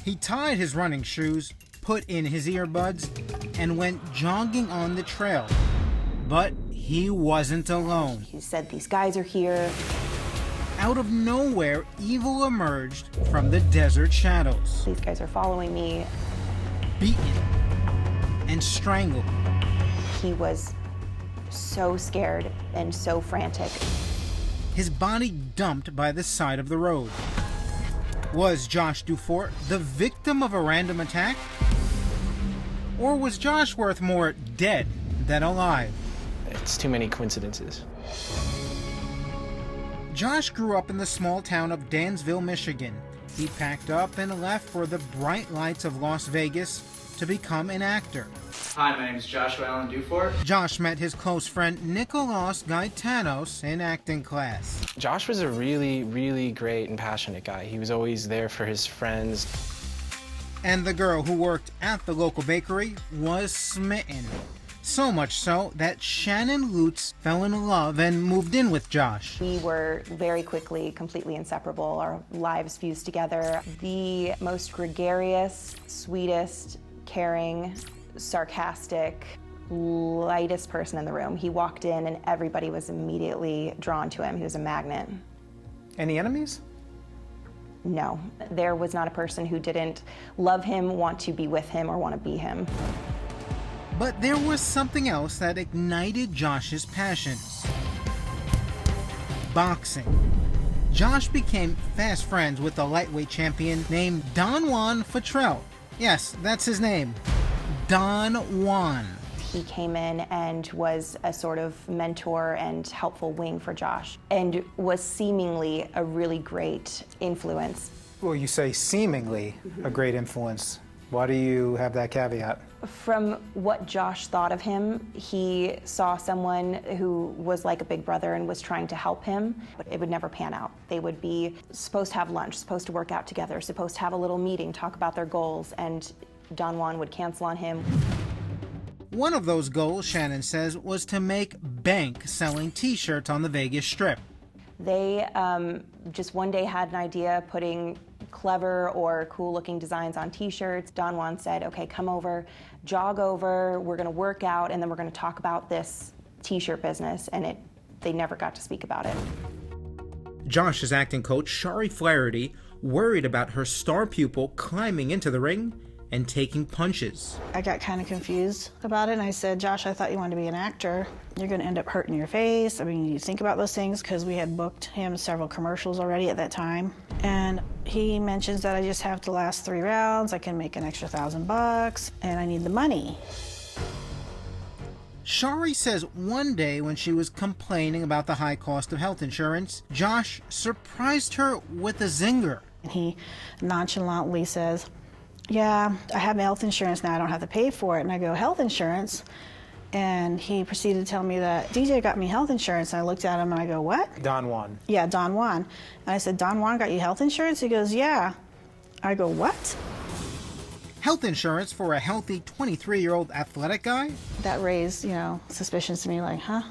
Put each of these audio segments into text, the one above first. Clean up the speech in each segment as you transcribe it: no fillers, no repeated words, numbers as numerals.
He tied his running shoes, put in his earbuds, and went jogging on the trail. But he wasn't alone. He said, "These guys are here." Out of nowhere, evil emerged from the desert shadows. "These guys are following me." Beaten and strangled. He was so scared and so frantic. His body dumped by the side of the road. Was Josh Dufort the victim of a random attack? Or was Josh worth more dead than alive? It's too many coincidences. Josh grew up in the small town of Dansville, Michigan. He packed up and left for the bright lights of Las Vegas to become an actor. Hi, my name is Joshua Allen Dufort. Josh met his close friend Nicolas Gaetanos in acting class. Josh was a really, really great and passionate guy. He was always there for his friends. And the girl who worked at the local bakery was smitten. So much so that Shannon Lutz fell in love and moved in with Josh. We were very quickly completely inseparable. Our lives fused together. The most gregarious, sweetest, caring, sarcastic, lightest person in the room. He walked in and everybody was immediately drawn to him. He was a magnet. Any enemies? No, there was not a person who didn't love him, want to be with him, or want to be him. But there was something else that ignited Josh's passions. Boxing. Josh became fast friends with a lightweight champion named Don Juan Futrell. Yes, that's his name. Don Juan. He came in and was a sort of mentor and helpful wing for Josh, and was seemingly a really great influence. Well, you say seemingly a great influence. Why do you have that caveat? From what Josh thought of him, he saw someone who was like a big brother and was trying to help him, but it would never pan out. They would be supposed to have lunch, supposed to work out together, supposed to have a little meeting, talk about their goals, and Don Juan would cancel on him. One of those goals, Shannon says, was to make bank selling t-shirts on the Vegas Strip. They just one day had an idea putting clever or cool looking designs on t-shirts. Don Juan said, "Okay, come over, jog over, we're gonna work out, and then we're gonna talk about this t-shirt business," and they never got to speak about it. Josh's acting coach, Shari Flaherty, worried about her star pupil climbing into the ring and taking punches. I got kind of confused about it, and I said, "Josh, I thought you wanted to be an actor. You're going to end up hurting your face. I mean, you think about those things," because we had booked him several commercials already at that time. And he mentions that I just have to last 3 rounds, I can make an extra $1,000, and I need the money. Shari says one day when she was complaining about the high cost of health insurance, Josh surprised her with a zinger. And he nonchalantly says, "Yeah, I have health insurance now, I don't have to pay for it." And I go, "Health insurance?" And he proceeded to tell me that DJ got me health insurance. And I looked at him and I go, "What?" Don Juan. "Yeah, Don Juan." And I said, "Don Juan got you health insurance?" He goes, "Yeah." I go, "What?" Health insurance for a healthy 23-year-old athletic guy? That raised, suspicions to me, like, huh?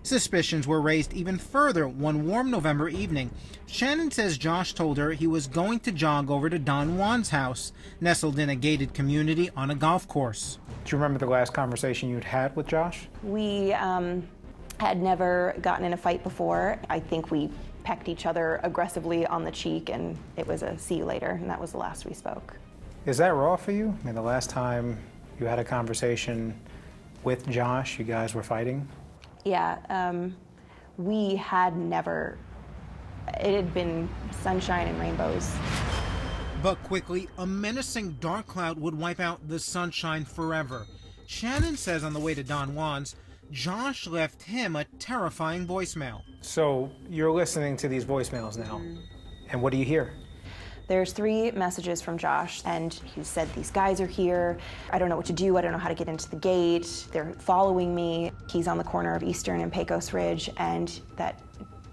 Suspicions were raised even further one warm November evening. Shannon says Josh told her he was going to jog over to Don Juan's house, nestled in a gated community on a golf course. Do you remember the last conversation you'd had with Josh? We had never gotten in a fight before. I think we pecked each other aggressively on the cheek, and it was a "see you later," and that was the last we spoke. Is that raw for you? I mean, the last time you had a conversation with Josh, you guys were fighting? Yeah, we had never, it had been sunshine and rainbows. But quickly, a menacing dark cloud would wipe out the sunshine forever. Shannon says on the way to Don Juan's, Josh left him a terrifying voicemail. So you're listening to these voicemails now, and what do you hear? There's 3 messages from Josh, and he said, "These guys are here. I don't know what to do. I don't know how to get into the gate. They're following me." He's on the corner of Eastern and Pecos Ridge, and that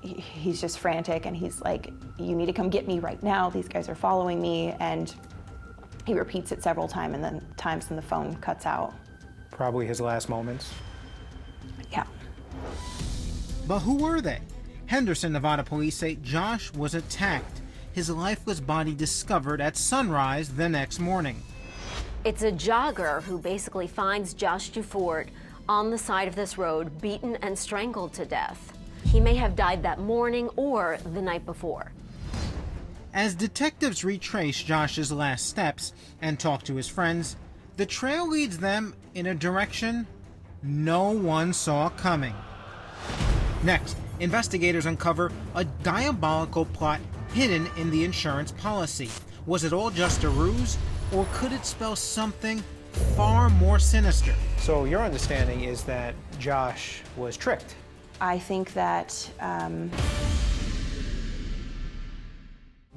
he's just frantic, and he's like, "You need to come get me right now. These guys are following me." And he repeats it several times, and then the phone cuts out. Probably his last moments. Yeah. But who were they? Henderson, Nevada police say Josh was attacked. his lifeless body discovered at sunrise the next morning. It's a jogger who basically finds Josh Dufort on the side of this road, beaten and strangled to death. He may have died that morning or the night before. As detectives retrace Josh's last steps and talk to his friends, the trail leads them in a direction no one saw coming. Next, investigators uncover a diabolical plot hidden in the insurance policy. Was it all just a ruse, or could it spell something far more sinister? So your understanding is that Josh was tricked. I think that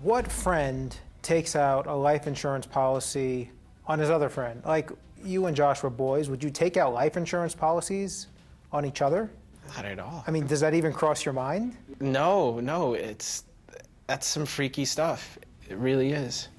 What friend takes out a life insurance policy on his other friend? Like, you and Josh were boys. Would you take out life insurance policies on each other? Not at all. I mean, does that even cross your mind? No, that's some freaky stuff. It really is.